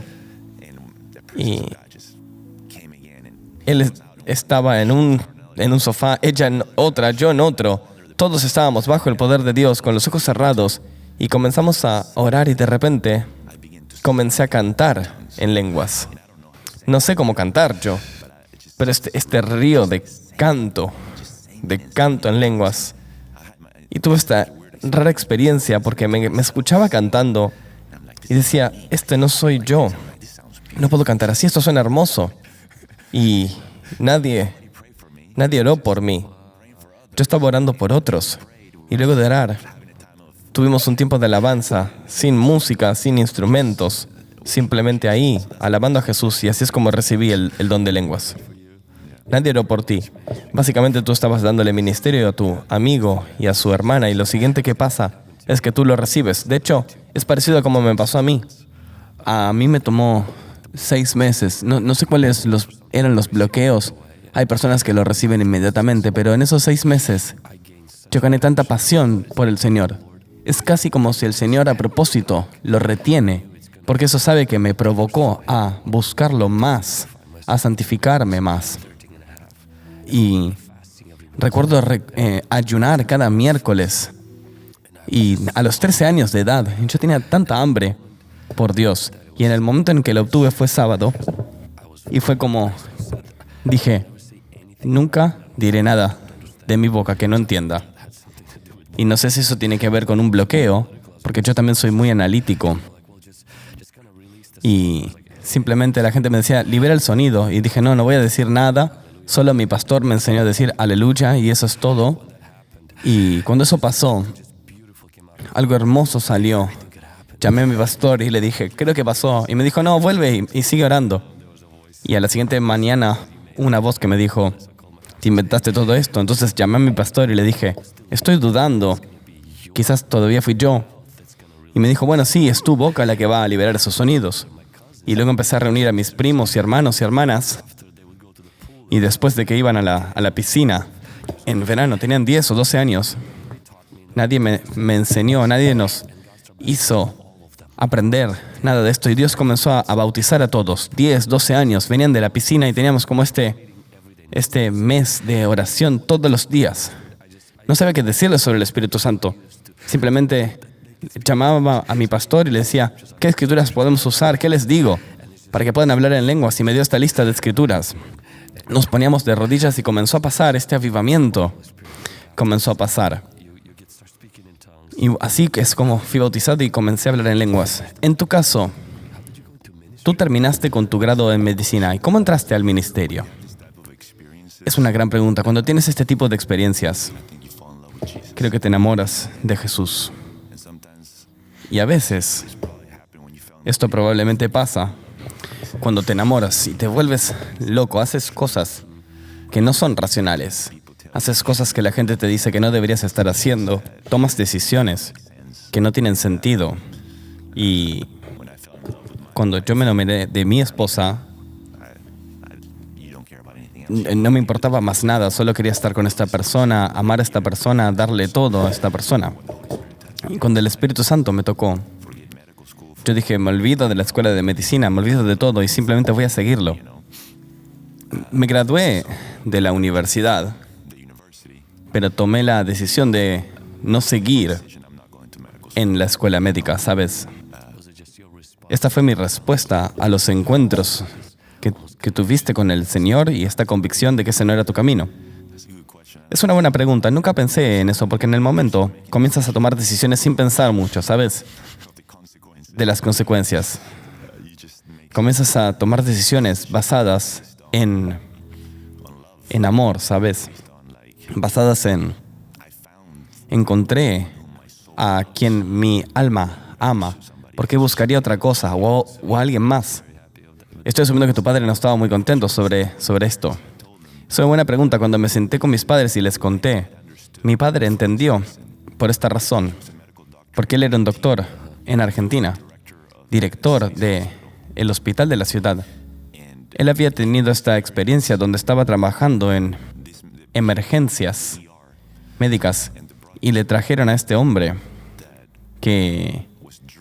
Y él estaba en un sofá, ella en otra, yo en otro. Todos estábamos bajo el poder de Dios, con los ojos cerrados, y comenzamos a orar y de repente comencé a cantar en lenguas. No sé cómo cantar yo, pero este río de canto en lenguas. Y tuve esta rara experiencia porque me escuchaba cantando y decía, este no soy yo. No puedo cantar así, esto suena hermoso. Y nadie oró por mí. Yo estaba orando por otros. Y luego de orar, tuvimos un tiempo de alabanza, sin música, sin instrumentos, simplemente ahí, alabando a Jesús. Y así es como recibí el don de lenguas. Nadie oró por ti. Básicamente tú estabas dándole ministerio a tu amigo y a su hermana. Y lo siguiente que pasa es que tú lo recibes. De hecho, es parecido a como me pasó a mí. A mí me tomó 6 meses. No sé cuáles eran los bloqueos. Hay personas que lo reciben inmediatamente, pero en esos 6 meses yo gané tanta pasión por el Señor. Es casi como si el Señor a propósito lo retiene, porque eso sabe que me provocó a buscarlo más, a santificarme más. Y recuerdo ayunar cada miércoles. Y a los 13 años de edad, yo tenía tanta hambre por Dios. Y en el momento en que lo obtuve fue sábado. Y fue como, dije, nunca diré nada de mi boca que no entienda. Y no sé si eso tiene que ver con un bloqueo, porque yo también soy muy analítico. Y simplemente la gente me decía, libera el sonido. Y dije, no voy a decir nada. Solo mi pastor me enseñó a decir aleluya y eso es todo. Y cuando eso pasó, algo hermoso salió. Llamé a mi pastor y le dije, creo que pasó. Y me dijo, no, vuelve y sigue orando. Y a la siguiente mañana, una voz que me dijo, ¿te inventaste todo esto? Entonces llamé a mi pastor y le dije, estoy dudando. Quizás todavía fui yo. Y me dijo, bueno, sí, es tu boca la que va a liberar esos sonidos. Y luego empecé a reunir a mis primos y hermanos y hermanas. Y después de que iban a la piscina, en verano, tenían 10 o 12 años. Nadie me enseñó, nadie nos hizo aprender nada de esto. Y Dios comenzó a bautizar a todos. 10, 12 años, venían de la piscina y teníamos como este mes de oración todos los días. No sabía qué decirles sobre el Espíritu Santo. Simplemente llamaba a mi pastor y le decía, ¿qué escrituras podemos usar? ¿Qué les digo? Para que puedan hablar en lenguas. Y me dio esta lista de escrituras. Nos poníamos de rodillas y comenzó a pasar este avivamiento. Comenzó a pasar. Y así que es como fui bautizado y comencé a hablar en lenguas. En tu caso, tú terminaste con tu grado en medicina. ¿Y cómo entraste al ministerio? Es una gran pregunta. Cuando tienes este tipo de experiencias, creo que te enamoras de Jesús. Y a veces, esto probablemente pasa cuando te enamoras y te vuelves loco, haces cosas que no son racionales. Haces cosas que la gente te dice que no deberías estar haciendo. Tomas decisiones que no tienen sentido. Y cuando yo me enamoré de mi esposa, no me importaba más nada. Solo quería estar con esta persona, amar a esta persona, darle todo a esta persona. Y cuando el Espíritu Santo me tocó, yo dije, me olvido de la escuela de medicina, me olvido de todo y simplemente voy a seguirlo. Me gradué de la universidad, pero tomé la decisión de no seguir en la escuela médica, ¿sabes? Esta fue mi respuesta a los encuentros que tuviste con el Señor y esta convicción de que ese no era tu camino. Es una buena pregunta. Nunca pensé en eso porque en el momento comienzas a tomar decisiones sin pensar mucho, ¿sabes? De las consecuencias. Comienzas a tomar decisiones basadas en amor, ¿sabes? Basadas en encontré a quien mi alma ama. ¿Por qué buscaría otra cosa o a alguien más? Estoy asumiendo que tu padre no estaba muy contento sobre esto. Es una buena pregunta. Cuando me senté con mis padres y les conté, mi padre entendió por esta razón, porque él era un doctor en Argentina, director del hospital de la ciudad. Él había tenido esta experiencia donde estaba trabajando en emergencias médicas y le trajeron a este hombre que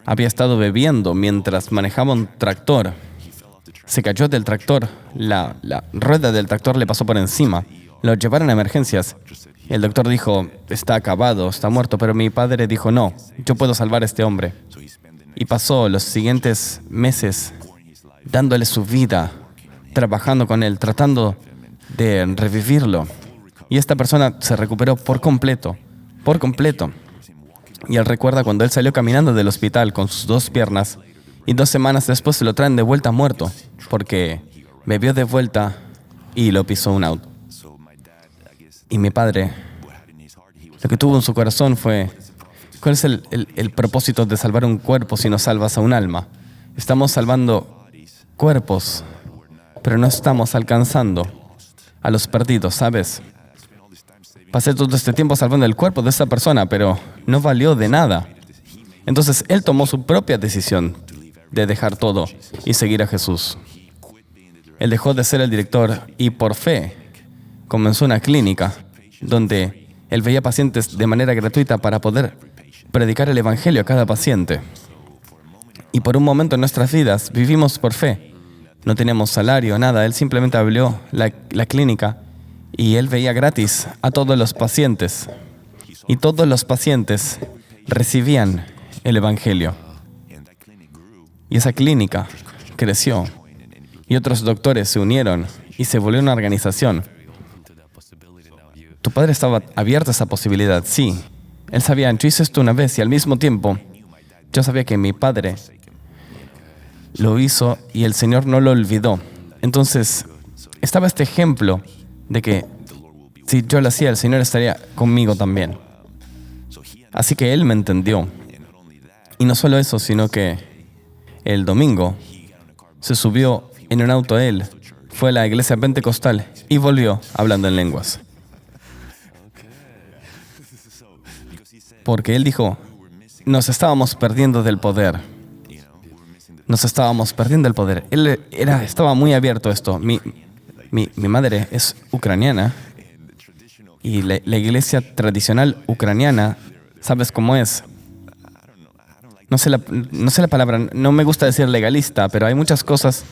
había estado bebiendo mientras manejaba un tractor. Se cayó del tractor, la rueda del tractor le pasó por encima. Lo llevaron a emergencias. El doctor dijo, está acabado, está muerto, pero mi padre dijo, no, yo puedo salvar a este hombre. Y pasó los siguientes meses dándole su vida, trabajando con él, tratando de revivirlo. Y esta persona se recuperó por completo, por completo. Y él recuerda cuando él salió caminando del hospital con sus 2 piernas y 2 semanas después se lo traen de vuelta muerto porque bebió de vuelta y lo pisó un auto. Y mi padre, lo que tuvo en su corazón fue, ¿cuál es el propósito de salvar un cuerpo si no salvas a un alma? Estamos salvando cuerpos, pero no estamos alcanzando a los perdidos, ¿sabes? Pasé todo este tiempo salvando el cuerpo de esa persona, pero no valió de nada. Entonces, él tomó su propia decisión de dejar todo y seguir a Jesús. Él dejó de ser el director y por fe comenzó una clínica donde él veía pacientes de manera gratuita para poder predicar el evangelio a cada paciente. Y por un momento en nuestras vidas vivimos por fe. No teníamos salario, nada. Él simplemente abrió la clínica y él veía gratis a todos los pacientes. Y todos los pacientes recibían el Evangelio. Y esa clínica creció. Y otros doctores se unieron y se volvió una organización. Tu padre estaba abierto a esa posibilidad, sí. Él sabía, yo hice esto una vez y al mismo tiempo yo sabía que mi padre lo hizo y el Señor no lo olvidó. Entonces, estaba este ejemplo de que si yo lo hacía, el Señor estaría conmigo también. Así que Él me entendió. Y no solo eso, sino que el domingo se subió en un auto Él, fue a la iglesia pentecostal y volvió hablando en lenguas. Porque Él dijo, nos estábamos perdiendo del poder. Nos estábamos perdiendo el poder. Él estaba muy abierto a esto. Mi madre es ucraniana y la iglesia tradicional ucraniana, ¿sabes cómo es? No sé la palabra, no me gusta decir legalista, pero hay muchas cosas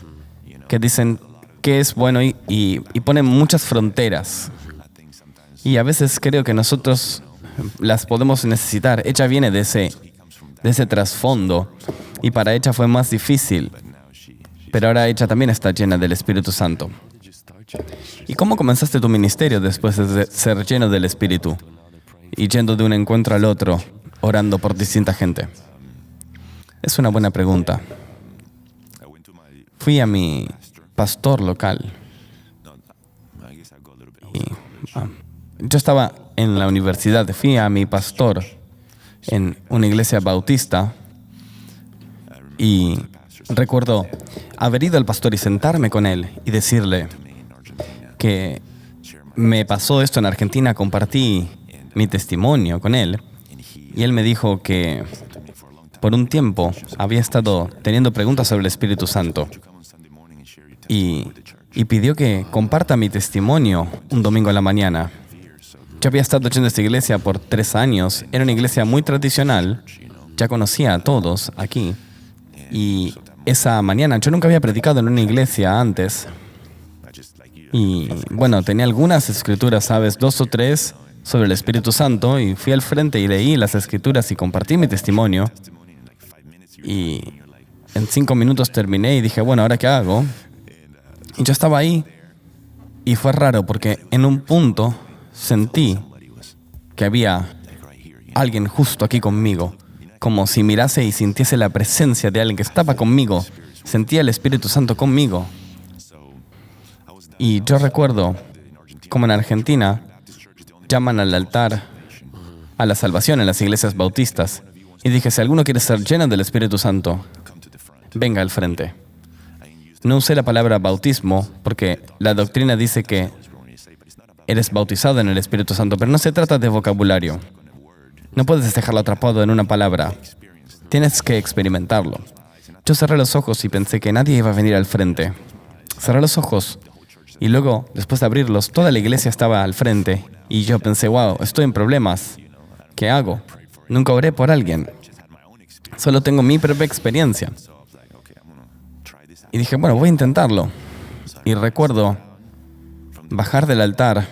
que dicen que es bueno y ponen muchas fronteras. Y a veces creo que nosotros las podemos necesitar. Ella viene de ese trasfondo y para ella fue más difícil, pero ahora ella también está llena del Espíritu Santo. ¿Y cómo comenzaste tu ministerio después de ser lleno del Espíritu y yendo de un encuentro al otro, orando por distinta gente? Es una buena pregunta. Fui a mi pastor local. Yo estaba en la universidad, fui a mi pastor en una iglesia bautista y recuerdo haber ido al pastor y sentarme con él y decirle que me pasó esto en Argentina, compartí mi testimonio con él y él me dijo que por un tiempo había estado teniendo preguntas sobre el Espíritu Santo y pidió que comparta mi testimonio un domingo a la mañana. Yo había estado yendo a esta iglesia por 3 años. Era una iglesia muy tradicional. Ya conocía a todos aquí. Y esa mañana, yo nunca había predicado en una iglesia antes. Y bueno, tenía algunas escrituras, ¿sabes? 2 o 3 sobre el Espíritu Santo. Y fui al frente y leí las escrituras y compartí mi testimonio. Y en 5 minutos terminé y dije, bueno, ¿ahora qué hago? Y yo estaba ahí. Y fue raro porque en un punto sentí que había alguien justo aquí conmigo, como si mirase y sintiese la presencia de alguien que estaba conmigo. Sentía el Espíritu Santo conmigo. Y yo recuerdo, como en Argentina, llaman al altar a la salvación en las iglesias bautistas. Y dije, si alguno quiere ser lleno del Espíritu Santo, venga al frente. No usé la palabra bautismo porque la doctrina dice que eres bautizado en el Espíritu Santo, pero no se trata de vocabulario. No puedes dejarlo atrapado en una palabra. Tienes que experimentarlo. Yo cerré los ojos y pensé que nadie iba a venir al frente. Cerré los ojos y luego, después de abrirlos, toda la iglesia estaba al frente y yo pensé, wow, estoy en problemas. ¿Qué hago? Nunca oré por alguien. Solo tengo mi propia experiencia. Y dije, bueno, voy a intentarlo. Y recuerdo bajar del altar.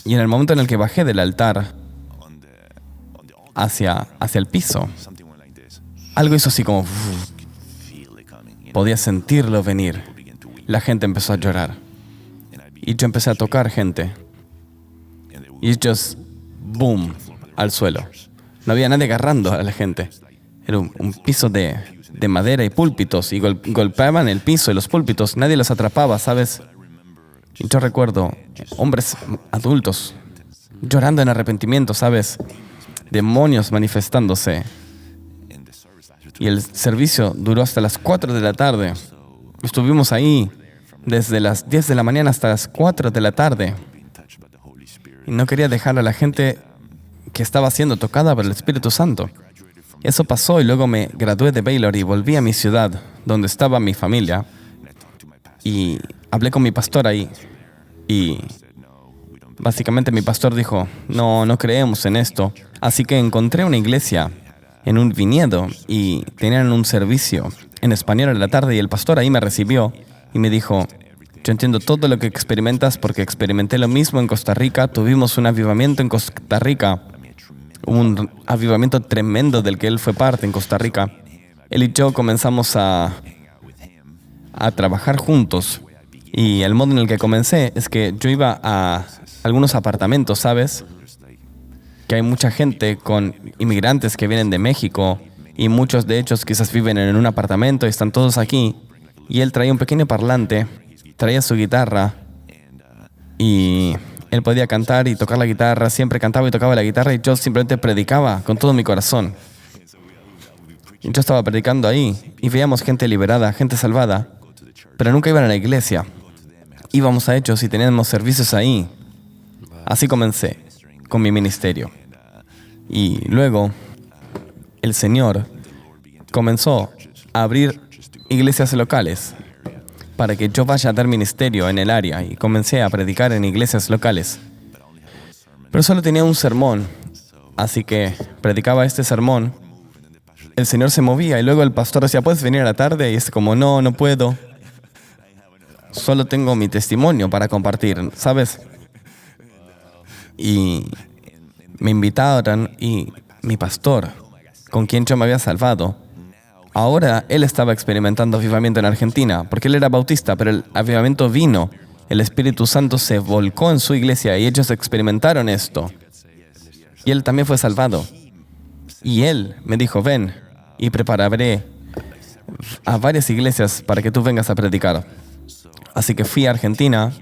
Y en el momento en el que bajé del altar hacia el piso, algo hizo así como... Podía sentirlo venir. La gente empezó a llorar. Y yo empecé a tocar gente. Y ellos, boom, al suelo. No había nadie agarrando a la gente. Era un piso de madera y púlpitos. Y golpeaban el piso y los púlpitos. Nadie los atrapaba, ¿sabes? Y yo recuerdo hombres adultos llorando en arrepentimiento, ¿sabes? Demonios manifestándose. Y el servicio duró hasta las 4 de la tarde. Estuvimos ahí desde las 10 de la mañana hasta las 4 de la tarde. Y no quería dejar a la gente que estaba siendo tocada por el Espíritu Santo. Eso pasó y luego me gradué de Baylor y volví a mi ciudad, donde estaba mi familia. Y hablé con mi pastor ahí. Y básicamente mi pastor dijo, no creemos en esto. Así que encontré una iglesia en un viñedo y tenían un servicio en español a la tarde y el pastor ahí me recibió y me dijo, yo entiendo todo lo que experimentas porque experimenté lo mismo en Costa Rica, tuvimos un avivamiento en Costa Rica, un avivamiento tremendo del que él fue parte en Costa Rica. Él y yo comenzamos a trabajar juntos y el modo en el que comencé es que yo iba a algunos apartamentos, ¿sabes? Que hay mucha gente con inmigrantes que vienen de México y muchos de ellos quizás viven en un apartamento y están todos aquí. Y él traía un pequeño parlante, traía su guitarra y él podía cantar y tocar la guitarra, siempre cantaba y tocaba la guitarra y yo simplemente predicaba con todo mi corazón. Y yo estaba predicando ahí y veíamos gente liberada, gente salvada, pero nunca iban a la iglesia. Íbamos a ellos y teníamos servicios ahí. Así comencé con mi ministerio. Y luego el Señor comenzó a abrir iglesias locales para que yo vaya a dar ministerio en el área y comencé a predicar en iglesias locales. Pero solo tenía un sermón, así que predicaba este sermón. El Señor se movía y luego el pastor decía, ¿puedes venir a la tarde? Y es como, no puedo. Solo tengo mi testimonio para compartir, ¿sabes? Y me invitaron y mi pastor, con quien yo me había salvado, ahora él estaba experimentando avivamiento en Argentina, porque él era bautista, pero el avivamiento vino. El Espíritu Santo se volcó en su iglesia y ellos experimentaron esto. Y él también fue salvado. Y él me dijo, ven y prepararé a varias iglesias para que tú vengas a predicar. Así que fui a Argentina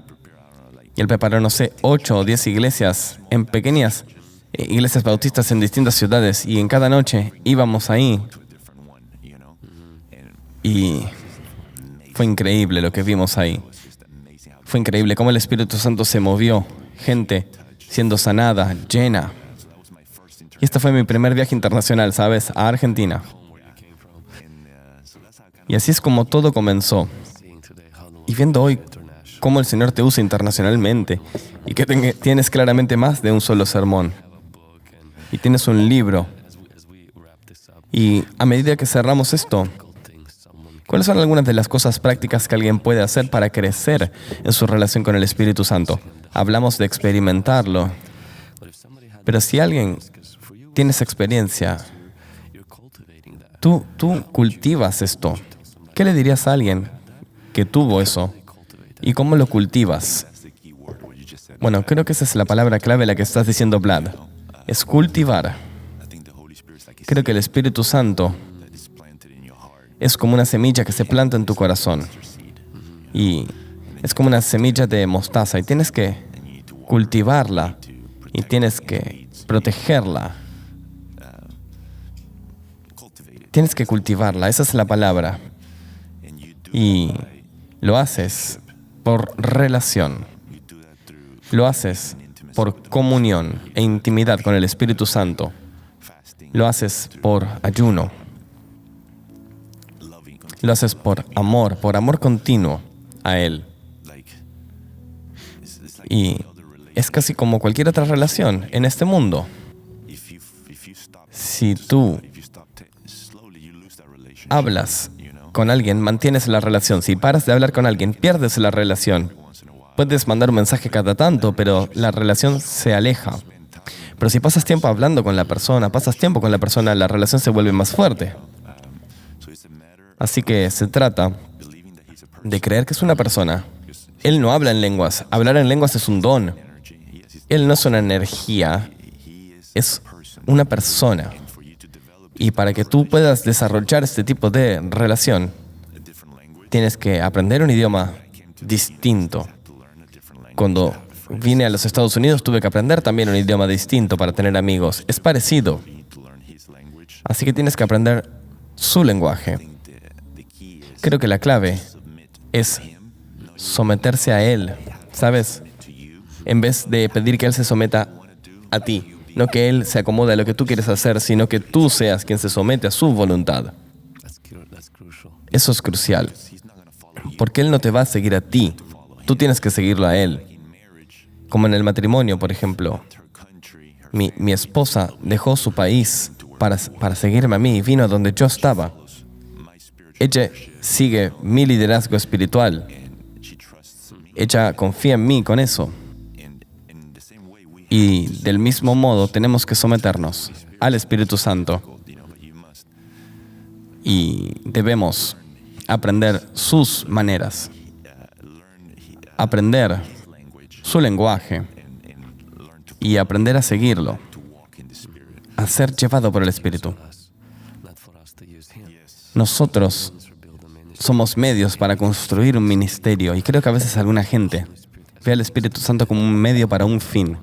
y él preparó, 8 o 10 iglesias en pequeñas iglesias bautistas en distintas ciudades y en cada noche íbamos ahí. Y fue increíble lo que vimos ahí. Fue increíble cómo el Espíritu Santo se movió. Gente siendo sanada, llena. Y este fue mi primer viaje internacional, ¿sabes? A Argentina. Y así es como todo comenzó. Y viendo hoy cómo el Señor te usa internacionalmente y que tienes claramente más de un solo sermón. Y tienes un libro. Y a medida que cerramos esto, ¿cuáles son algunas de las cosas prácticas que alguien puede hacer para crecer en su relación con el Espíritu Santo? Hablamos de experimentarlo. Pero si alguien tiene esa experiencia, tú cultivas esto. ¿Qué le dirías a alguien que tuvo eso? ¿Y cómo lo cultivas? Bueno, creo que esa es la palabra clave la que estás diciendo, Vlad. Es cultivar. Creo que el Espíritu Santo es como una semilla que se planta en tu corazón. Y es como una semilla de mostaza y tienes que cultivarla y tienes que protegerla. Tienes que cultivarla, esa es la palabra. Y lo haces por relación. Lo haces por comunión e intimidad con el Espíritu Santo. Lo haces por ayuno. Lo haces por amor continuo a Él. Y es casi como cualquier otra relación en este mundo. Si tú hablas con alguien, mantienes la relación. Si paras de hablar con alguien, pierdes la relación. Puedes mandar un mensaje cada tanto, pero la relación se aleja. Pero si pasas tiempo hablando con la persona, la relación se vuelve más fuerte. Así que se trata de creer que es una persona. Él no habla en lenguas. Hablar en lenguas es un don. Él no es una energía, es una persona. Y para que tú puedas desarrollar este tipo de relación, tienes que aprender un idioma distinto. Cuando vine a los Estados Unidos, tuve que aprender también un idioma distinto para tener amigos. Es parecido. Así que tienes que aprender su lenguaje. Creo que la clave es someterse a Él, ¿sabes? En vez de pedir que Él se someta a ti. No que Él se acomode a lo que tú quieres hacer, sino que tú seas quien se somete a su voluntad. Eso es crucial. Porque Él no te va a seguir a ti. Tú tienes que seguirlo a Él. Como en el matrimonio, por ejemplo. Mi esposa dejó su país para seguirme a mí y vino a donde yo estaba. Ella sigue mi liderazgo espiritual. Ella confía en mí con eso. Y del mismo modo tenemos que someternos al Espíritu Santo. Y debemos aprender sus maneras, aprender su lenguaje y aprender a seguirlo, a ser llevado por el Espíritu. Nosotros somos medios para construir un ministerio y creo que a veces alguna gente ve al Espíritu Santo como un medio para un fin.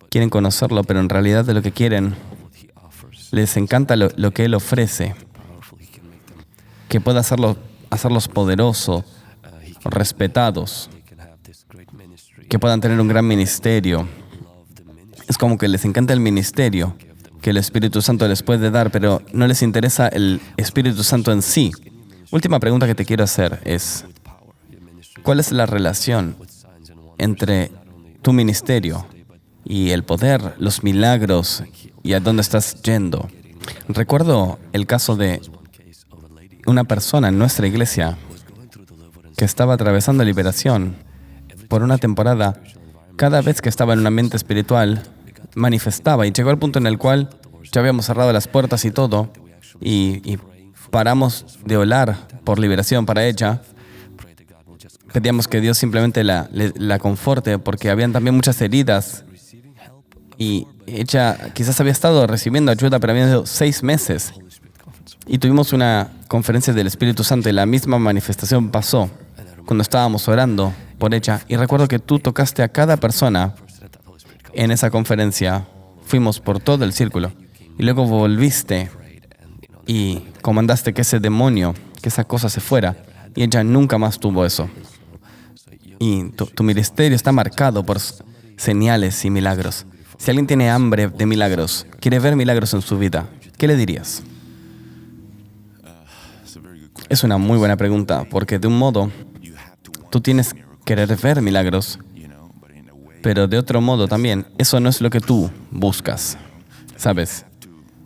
Quieren conocerlo, pero en realidad de lo que quieren, les encanta lo que Él ofrece, que pueda hacerlos poderosos, respetados, que puedan tener un gran ministerio. Es como que les encanta el ministerio que el Espíritu Santo les puede dar, pero no les interesa el Espíritu Santo en sí. Última pregunta que te quiero hacer es, ¿cuál es la relación entre tu ministerio y el poder, los milagros y a dónde estás yendo? Recuerdo el caso de una persona en nuestra iglesia que estaba atravesando liberación por una temporada. Cada vez que estaba en un ambiente espiritual, manifestaba y llegó al punto en el cual ya habíamos cerrado las puertas y todo y paramos de orar por liberación para ella. Pedíamos que Dios simplemente la conforte porque habían también muchas heridas y ella quizás había estado recibiendo ayuda, pero habían sido 6 meses. Y tuvimos una conferencia del Espíritu Santo y la misma manifestación pasó cuando estábamos orando por ella. Y recuerdo que tú tocaste a cada persona en esa conferencia. Fuimos por todo el círculo. Y luego volviste y comandaste que ese demonio, que esa cosa se fuera. Y ella nunca más tuvo eso. Y tu ministerio está marcado por señales y milagros. Si alguien tiene hambre de milagros, quiere ver milagros en su vida, ¿qué le dirías? Es una muy buena pregunta, porque de un modo, tú tienes que querer ver milagros, pero de otro modo también, eso no es lo que tú buscas, ¿sabes?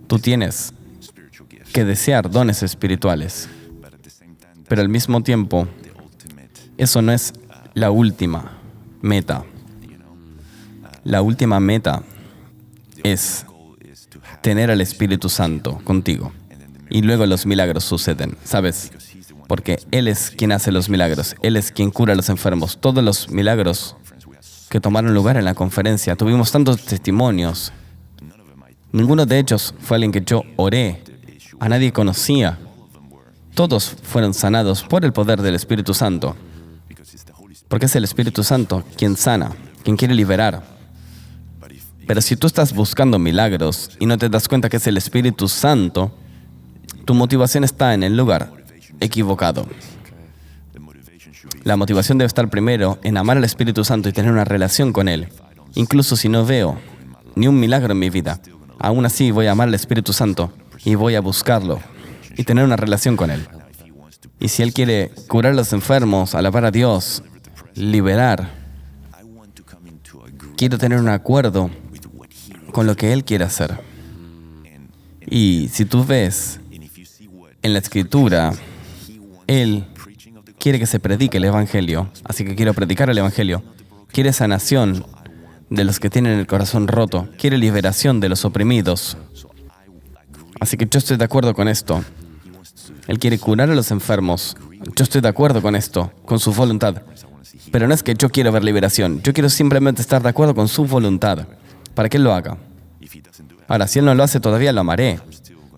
Tú tienes que desear dones espirituales, pero al mismo tiempo, eso no es la última meta. La última meta es tener al Espíritu Santo contigo. Y luego los milagros suceden, ¿sabes? Porque Él es quien hace los milagros. Él es quien cura a los enfermos. Todos los milagros que tomaron lugar en la conferencia, tuvimos tantos testimonios. Ninguno de ellos fue alguien que yo oré. A nadie conocía. Todos fueron sanados por el poder del Espíritu Santo. Porque es el Espíritu Santo quien sana, quien quiere liberar. Pero si tú estás buscando milagros y no te das cuenta que es el Espíritu Santo, tu motivación está en el lugar equivocado. La motivación debe estar primero en amar al Espíritu Santo y tener una relación con Él. Incluso si no veo ni un milagro en mi vida, aún así voy a amar al Espíritu Santo y voy a buscarlo y tener una relación con Él. Y si Él quiere curar a los enfermos, alabar a Dios, liberar, quiero tener un acuerdo con lo que Él quiere hacer. Y si tú ves en la Escritura, Él quiere que se predique el Evangelio, así que quiero predicar el Evangelio. Quiere sanación de los que tienen el corazón roto. Quiere liberación de los oprimidos. Así que yo estoy de acuerdo con esto. Él quiere curar a los enfermos. Yo estoy de acuerdo con esto, con su voluntad. Pero no es que yo quiero ver liberación. Yo quiero simplemente estar de acuerdo con su voluntad, para que Él lo haga. Ahora, si Él no lo hace, todavía lo amaré.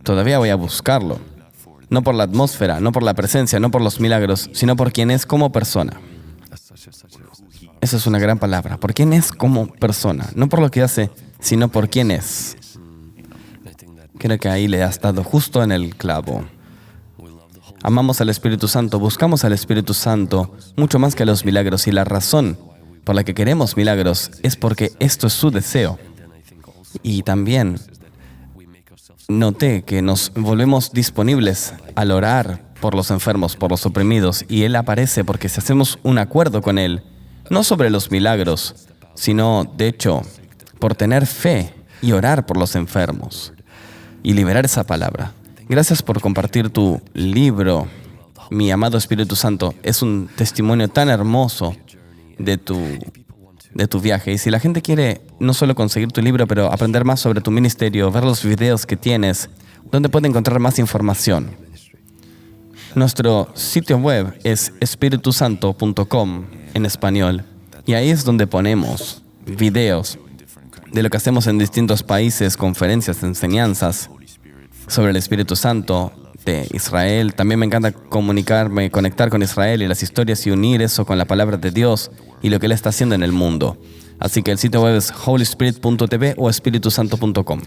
Todavía voy a buscarlo. No por la atmósfera, no por la presencia, no por los milagros, sino por quién es como persona. Esa es una gran palabra. Por quién es como persona. No por lo que hace, sino por quién es. Creo que ahí le has dado justo en el clavo. Amamos al Espíritu Santo, buscamos al Espíritu Santo mucho más que a los milagros. Y la razón por la que queremos milagros es porque esto es su deseo. Y también noté que nos volvemos disponibles al orar por los enfermos, por los oprimidos, y Él aparece porque si hacemos un acuerdo con Él, no sobre los milagros, sino, de hecho, por tener fe y orar por los enfermos y liberar esa palabra. Gracias por compartir tu libro, mi amado Espíritu Santo. Es un testimonio tan hermoso de tu viaje. Y si la gente quiere no solo conseguir tu libro, pero aprender más sobre tu ministerio, ver los videos que tienes, ¿dónde puede encontrar más información? Nuestro sitio web es espiritusanto.com en español. Y ahí es donde ponemos videos de lo que hacemos en distintos países, conferencias, enseñanzas sobre el Espíritu Santo de Israel. También me encanta conectar con Israel y las historias y unir eso con la palabra de Dios y lo que Él está haciendo en el mundo. Así que el sitio web es holyspirit.tv o espiritusanto.com.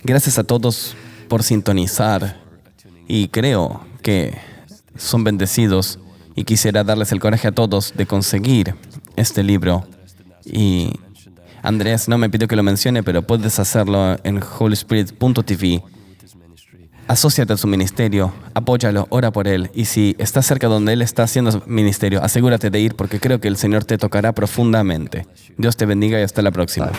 Gracias a todos por sintonizar y creo que son bendecidos y quisiera darles el coraje a todos de conseguir este libro. Y Andrés no me pidió que lo mencione, pero puedes hacerlo en holyspirit.tv. Asóciate a su ministerio, apóyalo, ora por él. Y si estás cerca donde él está haciendo ministerio, asegúrate de ir porque creo que el Señor te tocará profundamente. Dios te bendiga y hasta la próxima.